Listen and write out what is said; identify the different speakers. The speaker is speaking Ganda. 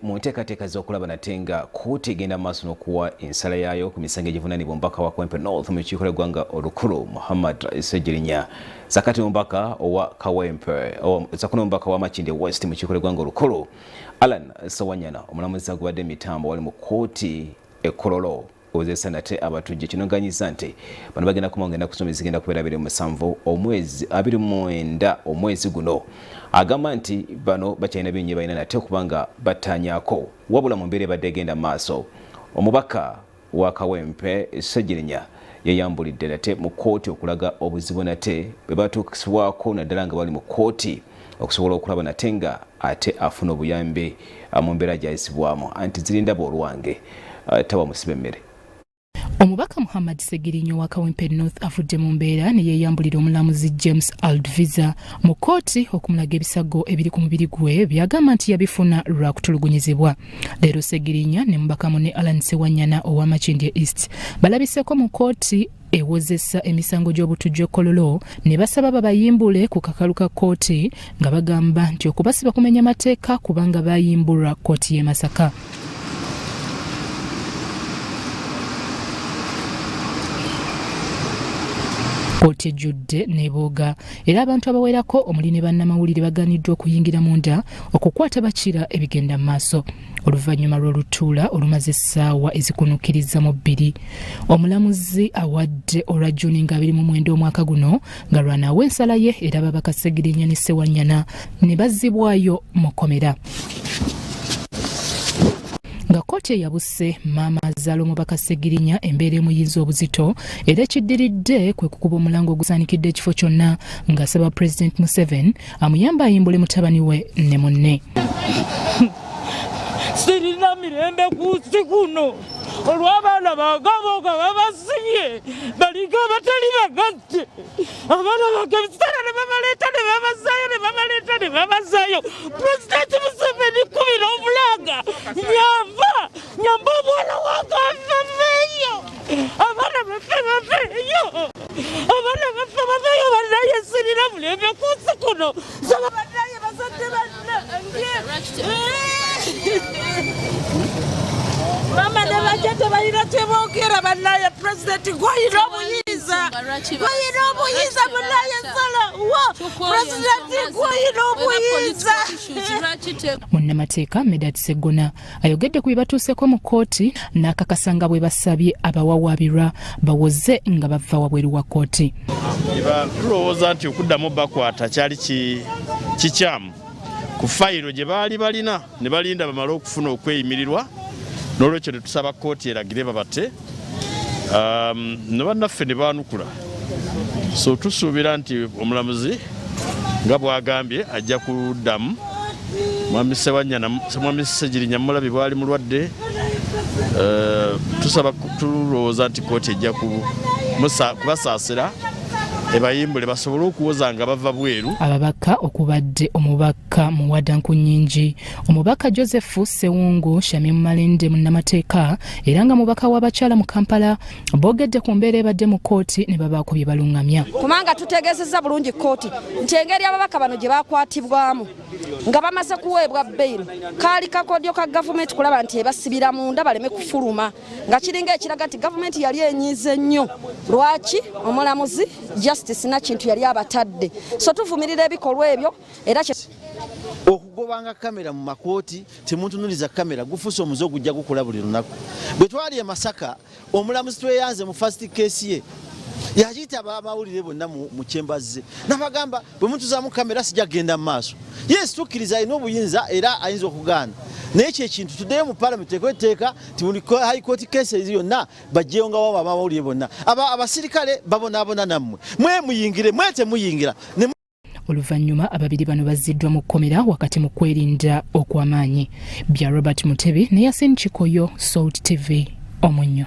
Speaker 1: mu nteekateeka z'okulaba nate nga kkooti egenda maaso n'okuwa ensala yaayo ku misango egivunaanibwa omubaka wa Kawempe North mu lukiiko lw'eggwanga olukulu Muhammad SSEGIRINYA sakati omubaka owa Kawempe sakati omubaka wa Makindye West mu lukiiko lw'eggwanga olukulu Alan Sewanyana omulamuzi agubadde emitambo wali mu kkooti Kololo ozesa nate abatujje kinoganyiza nti bano bagenda kumongenda kusoma zigenda kubeera 27 omwezi guno agamba nti bano bakyalina bingi balina nate okubanga batanyako wabula mu mbeera ebadde egenda maaso omubaka wa Kawempe SSEGIRINYA yayambulidde nate mu kkooti okulaga obuzibu nate bwe batuukisibwako naddala nga bali mu kkooti okusobola okulaba nate nga ate afuna obuyambi mu mbeera gyayisibwamu anti zirinda boolwange tawa musibe emmere.
Speaker 2: Omubaka Muhammad SSEGIRINYA wa Kawempe North afudde mu mbeera ne yeeyambulira omulamuzi James Aldviza mu kkooti okumulaga ebisago ebiri ku mubiri gwe byagamba nti yabifuna lwa kutulugunyizibwa. Leero SSEGIRINYA ne mubaka munne Alan Sewanyana owa Makindye East balabiseko mu kkooti ewozesa emisango gy'obutujju Kololo ne basaba babayimbule ku kakalu ka kkooti nga bagamba nti okubasiba kumenya mateeka kubanga bayimbulwa kkooti y'e Masaka. Kkooti ejjudde n'ebooga era abantu abawerako omuli ne bannamawulire baganiddwa okuyingira munda okukwata bakira ebigenda mu maaso oluvannyuma lw'olutuula olumaze essaawa ezikunukkiriza mu 2 omulamuzi awadde olwa Juni nga 29 omwaka guno nga lwanaawa ensala ye era ababaka SSEGIRINYA ne Sewanyana ne bazzibwayo mu kkomera. Nga kkooti eyabuse maama azaala omubaka SSEGIRINYA embeera emuyinza obuzito era ekiddiridde kwe kukuba omulango ogusaanikidde ekifo kyonna ng'asaba President Museveni amuyamba ayimbule mutabani we ne munne.
Speaker 3: Sirina mirembe ku nsi kuno olw'abaana bagaboga babasibye balinga abatali bagatte abaana bagebiseera ne babaleeta ne babazaayo President Museveni kubira omulanga nyamba omwana wange afeeyo abaana baffe bannaye sirina mulembe ku nsi kuno saba bannaye bazadde bannange mama ne bajjate balina kyeboogera bannaye President gwayina obuyinza bannaye nsala President gwayina obuyinza.
Speaker 2: Munnamateeka Medad Segona ayogedde ku bibatuuseko mu kkooti n'akakasanga bwe basabye abawawaabirwa bawoze nga bava wabweru wa kkooti.
Speaker 4: Tulowooza nti okuddamu bakwata kyali kikyamu ku fayiro gye baali balina ne balinda bamale okufuna okweyimirirwa n'olwekyo ne tusaba kkooti eragire babate ne bannaffe ne baanukula. So tusuubira nti omulamuzi nga bw'agambye ajja kuddamu. Mwami SSEGIRINYA mulabi bwali mulwadde tulowooza nti kkooti ejja kubasaasira ebayimbule basobole okuwoza nga bava bweru.
Speaker 2: Ababaka okubadde omubaka Muwadanku Nnyingi, omubaka Joseph Sewungu, Shamimu Malende munnamateeka era nga mubaka w'abakyala mu Kampala boogedde ku mbeera ebadde mu kkooti ne babaako bye balungamya.
Speaker 5: Kubanga tutegeezezza bulungi kkooti nti engeri ababaka bano gye bakwatibwamu nga bamaze kuweebwa bbeeru kaali kakodyo ka gavumenti kulaba nti ebasibira munda baleme kufuluma nga kiringa ekiraga nti gavumenti yali enyiize nnyo. Lwaki omulamuzi justice na kintu yali abatadde. So tuvumirira ebikolwa ebyo era
Speaker 6: okugobanga kamera mu makooti temuntunuliza kamera gufuuse omuzo gujja gukula buli lunaku. Bwe twali e Masaka omulamuzi tweyanze mu first case ye yagiyita abamawulire bonna mu kyembaze nabagamba bwe mutuzamu kamera sijja genda mu maaso. Yes tukkiriza alina obuyinza era ayinza okugaana naye ekyo ekintu tuddeyo mu parliament ekweteeka ti buli high court cases yonna bajjeyo nga waba abamawulire bonna abasirikale babonaabona nammwe mwe muyingire mwe temuyingira.
Speaker 2: Oluvannyuma ababiri bano bazziddwa mu kkomera wakati mu kwerinda okw'amaanyi. Bya Robert Mutebi ne Yasin Chikoyo, Salt TV, Omunnyo.